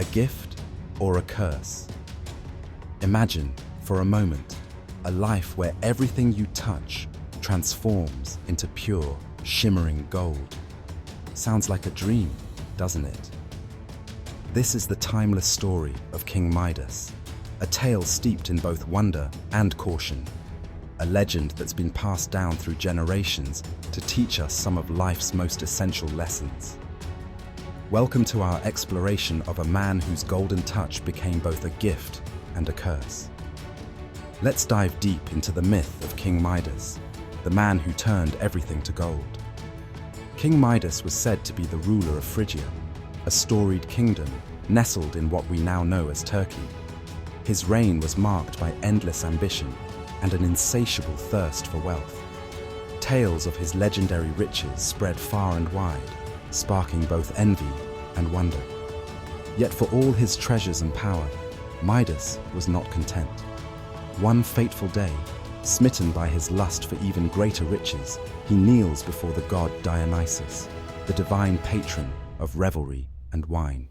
A gift or a curse? Imagine, for a moment, a life where everything you touch transforms into pure, shimmering gold. Sounds like a dream, doesn't it? This is the timeless story of King Midas, a tale steeped in both wonder and caution, a legend that's been passed down through generations to teach us some of life's most essential lessons. Welcome to our exploration of a man whose golden touch became both a gift and a curse. Let's dive deep into the myth of King Midas, the man who turned everything to gold. King Midas was said to be the ruler of Phrygia, a storied kingdom nestled in what we now know as Turkey. His reign was marked by endless ambition and an insatiable thirst for wealth. Tales of his legendary riches spread far and wide, sparking both envy and wonder. Yet for all his treasures and power, Midas was not content. One fateful day, smitten by his lust for even greater riches, he kneels before the god Dionysus, the divine patron of revelry and wine.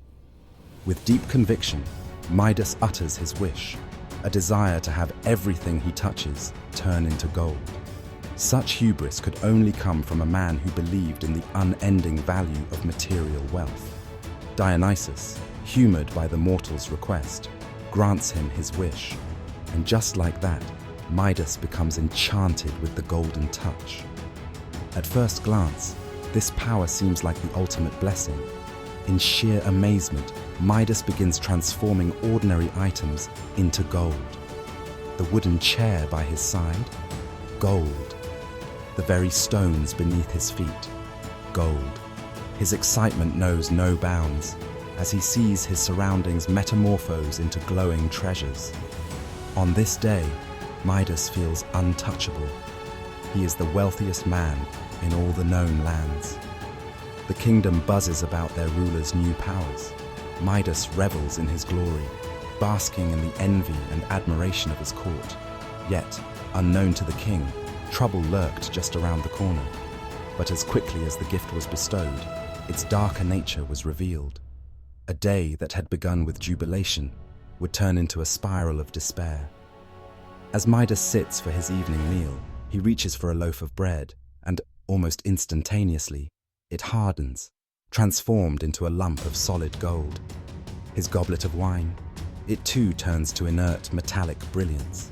With deep conviction, Midas utters his wish, a desire to have everything he touches turn into gold. Such hubris could only come from a man who believed in the unending value of material wealth. Dionysus, humored by the mortal's request, grants him his wish, and just like that, Midas becomes enchanted with the golden touch. At first glance, this power seems like the ultimate blessing. In sheer amazement, Midas begins transforming ordinary items into gold. The wooden chair by his side, gold. The very stones beneath his feet, gold. His excitement knows no bounds as he sees his surroundings metamorphose into glowing treasures. On this day, Midas feels untouchable. He is the wealthiest man in all the known lands. The kingdom buzzes about their ruler's new powers. Midas revels in his glory, basking in the envy and admiration of his court. Yet, unknown to the king, trouble lurked just around the corner. But as quickly as the gift was bestowed, its darker nature was revealed. A day that had begun with jubilation would turn into a spiral of despair. As Midas sits for his evening meal, he reaches for a loaf of bread, and almost instantaneously, it hardens, transformed into a lump of solid gold. His goblet of wine, it too turns to inert metallic brilliance.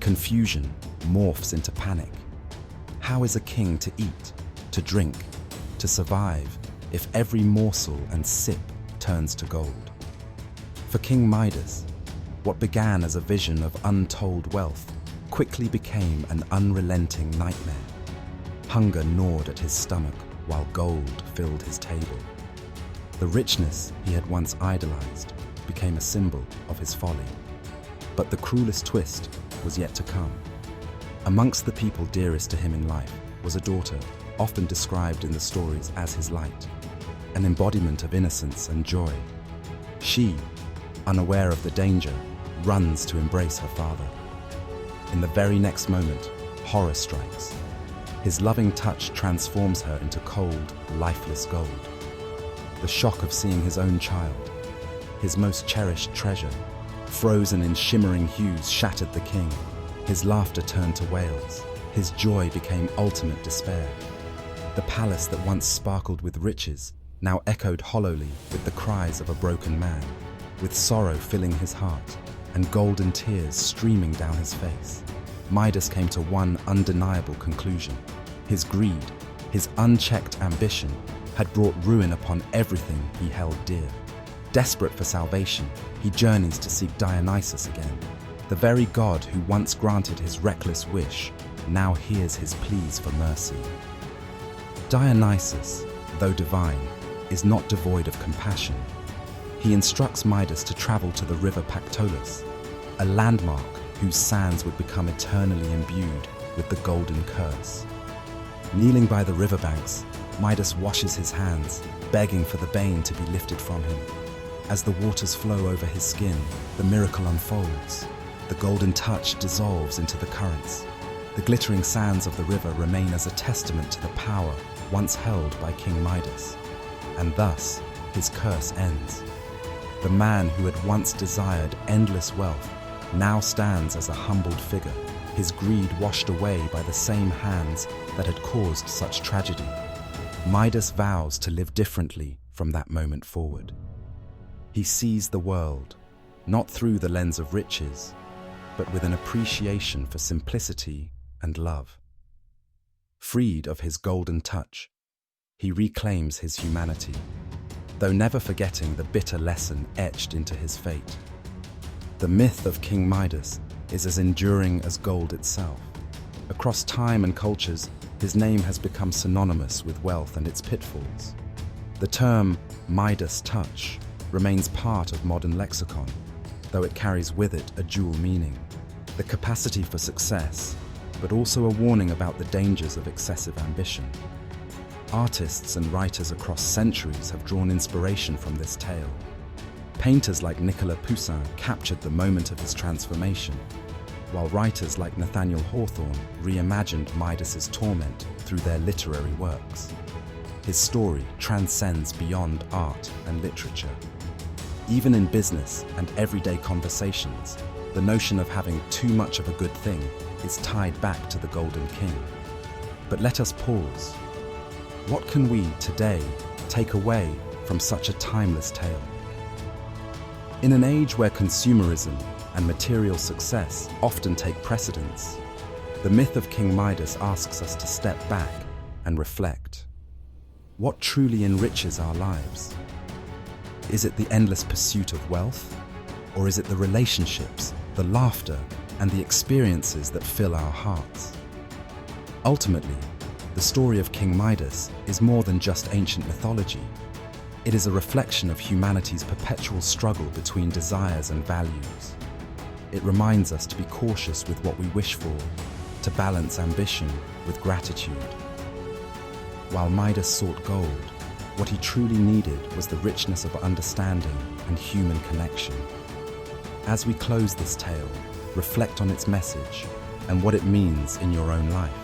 Confusion morphs into panic. How is a king to eat, to drink, to survive, if every morsel and sip turns to gold? For King Midas, what began as a vision of untold wealth quickly became an unrelenting nightmare. Hunger gnawed at his stomach while gold filled his table. The richness he had once idolized became a symbol of his folly. But the cruelest twist was yet to come. Amongst the people dearest to him in life was a daughter, often described in the stories as his light, an embodiment of innocence and joy. She, unaware of the danger, runs to embrace her father. In the very next moment, horror strikes. His loving touch transforms her into cold, lifeless gold. The shock of seeing his own child, his most cherished treasure, frozen in shimmering hues shattered the king. His laughter turned to wails. His joy became ultimate despair. The palace that once sparkled with riches now echoed hollowly with the cries of a broken man, with sorrow filling his heart and golden tears streaming down his face. Midas came to one undeniable conclusion. His greed, his unchecked ambition, had brought ruin upon everything he held dear. Desperate for salvation, he journeys to seek Dionysus again. The very god who once granted his reckless wish now hears his pleas for mercy. Dionysus, though divine, is not devoid of compassion. He instructs Midas to travel to the river Pactolus, a landmark whose sands would become eternally imbued with the golden curse. Kneeling by the riverbanks, Midas washes his hands, begging for the bane to be lifted from him. As the waters flow over his skin, the miracle unfolds. The golden touch dissolves into the currents. The glittering sands of the river remain as a testament to the power once held by King Midas. And thus, his curse ends. The man who had once desired endless wealth now stands as a humbled figure, his greed washed away by the same hands that had caused such tragedy. Midas vows to live differently from that moment forward. He sees the world, not through the lens of riches, but with an appreciation for simplicity and love. Freed of his golden touch, he reclaims his humanity, though never forgetting the bitter lesson etched into his fate. The myth of King Midas is as enduring as gold itself. Across time and cultures, his name has become synonymous with wealth and its pitfalls. The term Midas touch remains part of modern lexicon, though it carries with it a dual meaning: the capacity for success, but also a warning about the dangers of excessive ambition. Artists and writers across centuries have drawn inspiration from this tale. Painters like Nicolas Poussin captured the moment of his transformation, while writers like Nathaniel Hawthorne reimagined Midas's torment through their literary works. His story transcends beyond art and literature. Even in business and everyday conversations, the notion of having too much of a good thing is tied back to the Golden King. But let us pause. What can we, today, take away from such a timeless tale? In an age where consumerism and material success often take precedence, the myth of King Midas asks us to step back and reflect. What truly enriches our lives? Is it the endless pursuit of wealth? Or is it the relationships, the laughter, and the experiences that fill our hearts? Ultimately, the story of King Midas is more than just ancient mythology. It is a reflection of humanity's perpetual struggle between desires and values. It reminds us to be cautious with what we wish for, to balance ambition with gratitude. While Midas sought gold, what he truly needed was the richness of understanding and human connection. As we close this tale, reflect on its message and what it means in your own life.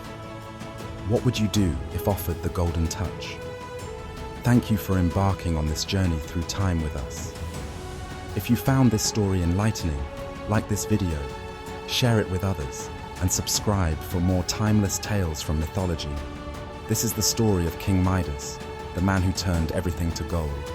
What would you do if offered the golden touch? Thank you for embarking on this journey through time with us. If you found this story enlightening, like this video, share it with others, and subscribe for more timeless tales from mythology. This is the story of King Midas, the man who turned everything to gold.